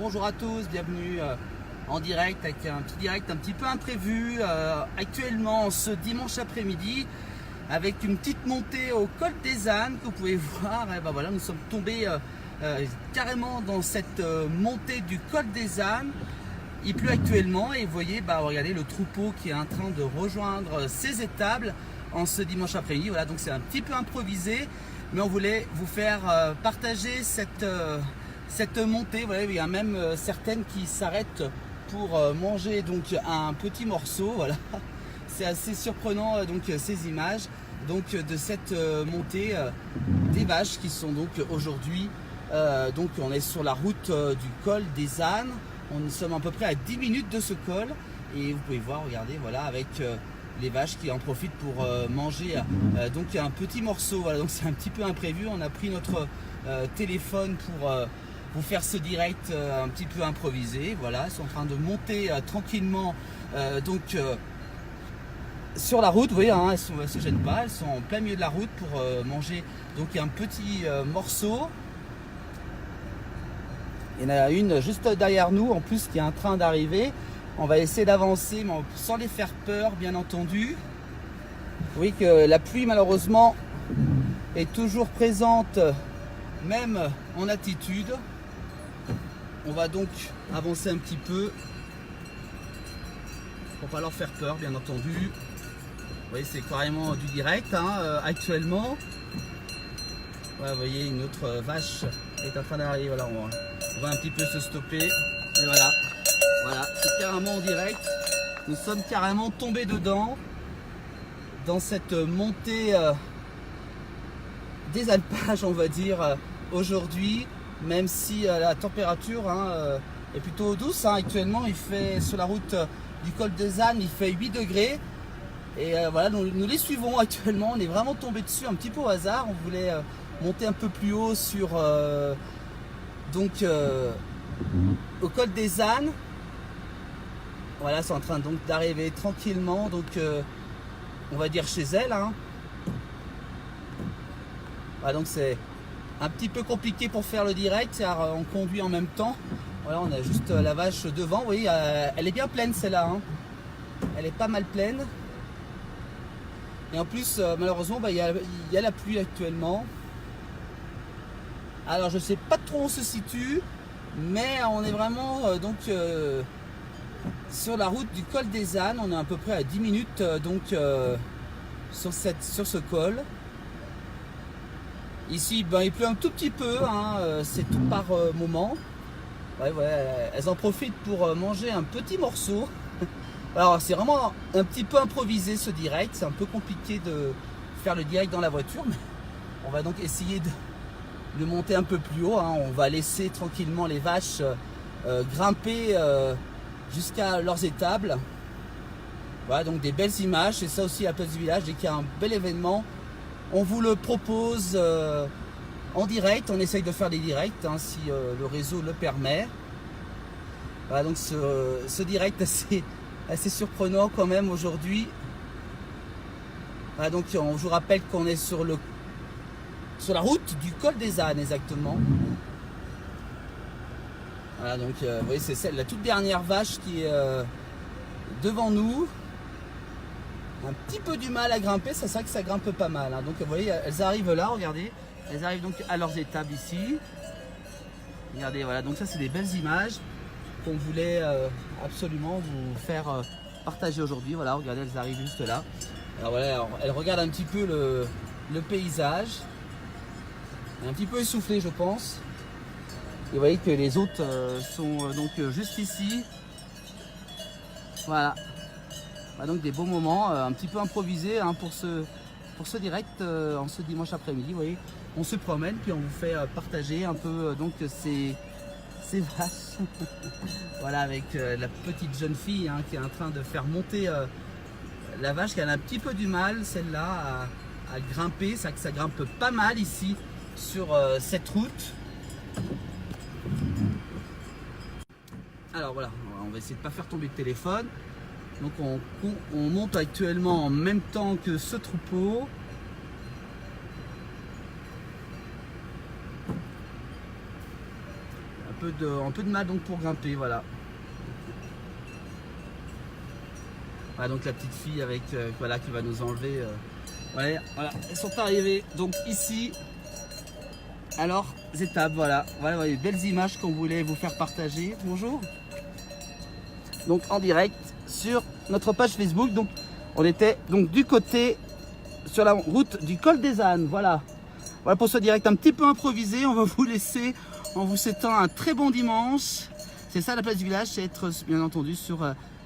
Bonjour à tous, bienvenue en direct avec un petit direct un petit peu imprévu actuellement ce dimanche après-midi avec une petite montée au col des Ânes que vous pouvez voir. Et ben voilà, nous sommes tombés carrément dans cette montée du col des Ânes. Il pleut actuellement et vous voyez, regardez le troupeau qui est en train de rejoindre ses étables en ce dimanche après-midi. Voilà, donc c'est un petit peu improvisé, mais on voulait vous faire partager cette montée. Voilà, il y a même certaines qui s'arrêtent pour manger donc un petit morceau. Voilà, c'est assez surprenant donc ces images donc de cette montée des vaches qui sont donc aujourd'hui. Donc on est sur la route du col des Ânes. Nous sommes à peu près à 10 minutes de ce col et vous pouvez voir, regardez, voilà, avec les vaches qui en profitent pour manger donc un petit morceau. Voilà, donc c'est un petit peu imprévu. On a pris notre téléphone pour vous faire ce direct un petit peu improvisé. Voilà, elles sont en train de monter tranquillement donc sur la route. Vous voyez, hein, elles ne se gênent pas, elles sont en plein milieu de la route pour manger donc un petit morceau. Il y en a une juste derrière nous en plus qui est en train d'arriver. On va essayer d'avancer mais sans les faire peur, bien entendu. Vous voyez que la pluie malheureusement est toujours présente même en altitude. On va donc avancer un petit peu pour pas leur faire peur, bien entendu. Vous voyez, c'est carrément du direct actuellement. Voilà, vous voyez, une autre vache est en train d'arriver. Voilà, on va un petit peu se stopper. Et voilà, c'est carrément en direct. Nous sommes carrément tombés dedans dans cette montée des alpages, on va dire, aujourd'hui. Même si la température est plutôt douce. Actuellement, il fait sur la route du col des Ânes, il fait 8 degrés. Et voilà, nous les suivons actuellement. On est vraiment tombé dessus un petit peu au hasard. On voulait monter un peu plus haut sur au col des Ânes. Voilà, c'est en train donc d'arriver tranquillement, donc on va dire chez elle. Voilà, donc c'est un petit peu compliqué pour faire le direct car on conduit en même temps. Voilà, on a juste la vache devant. Vous voyez, elle est bien pleine celle-là. Elle est pas mal pleine. Et en plus, malheureusement, il y a la pluie actuellement. Alors, je sais pas trop où on se situe, mais on est vraiment sur la route du col des Ânes. On est à peu près à 10 minutes sur ce col. Ici, il pleut un tout petit peu, c'est tout par moment. Ouais, elles en profitent pour manger un petit morceau. Alors, c'est vraiment un petit peu improvisé ce direct. C'est un peu compliqué de faire le direct dans la voiture, mais on va donc essayer de monter un peu plus haut. On va laisser tranquillement les vaches grimper jusqu'à leurs étables. Voilà, donc des belles images. C'est ça aussi la place du village. Dès qu'il y a un bel événement, on vous le propose en direct. On essaye de faire des directs si le réseau le permet. Voilà, donc ce direct assez surprenant quand même aujourd'hui. Voilà, donc je vous rappelle qu'on est sur la route du col des Ânes exactement. Voilà, donc vous voyez, c'est la toute dernière vache qui est devant nous. Un petit peu du mal à grimper, c'est ça que ça grimpe pas mal. Donc vous voyez, elles arrivent là, regardez. Elles arrivent donc à leurs étables ici. Regardez, voilà, donc ça c'est des belles images qu'on voulait absolument vous faire partager aujourd'hui. Voilà, regardez, elles arrivent juste là. Alors voilà, elles regardent un petit peu le paysage. Un petit peu essoufflé, je pense. Et vous voyez que les autres sont donc juste ici. Voilà. Donc des beaux moments, un petit peu improvisés pour ce direct en ce dimanche après-midi. Vous voyez, on se promène puis on vous fait partager un peu donc ces vaches. Voilà, avec la petite jeune fille qui est en train de faire monter la vache qui a un petit peu du mal, celle-là, à grimper. Ça grimpe pas mal ici sur cette route. Alors voilà, on va essayer de ne pas faire tomber le téléphone. Donc on monte actuellement en même temps que ce troupeau. peu de mal donc pour grimper, voilà. Voilà donc la petite fille avec voilà qui va nous enlever. Ouais, voilà, elles sont arrivées donc ici. Alors, étapes, voilà, voilà, les belles images qu'on voulait vous faire partager. Bonjour. Donc en direct sur notre page Facebook. Donc on était donc du côté sur la route du col des Ânes. Voilà. Voilà pour ce direct un petit peu improvisé. On va vous laisser en vous souhaitant un très bon dimanche. C'est ça la place du village, c'est être bien entendu sur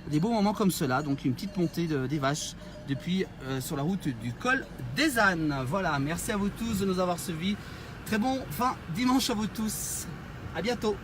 des beaux moments comme cela. Donc une petite montée des vaches depuis sur la route du col des Ânes. Voilà, merci à vous tous de nous avoir suivis. Très bon fin dimanche à vous tous. À bientôt.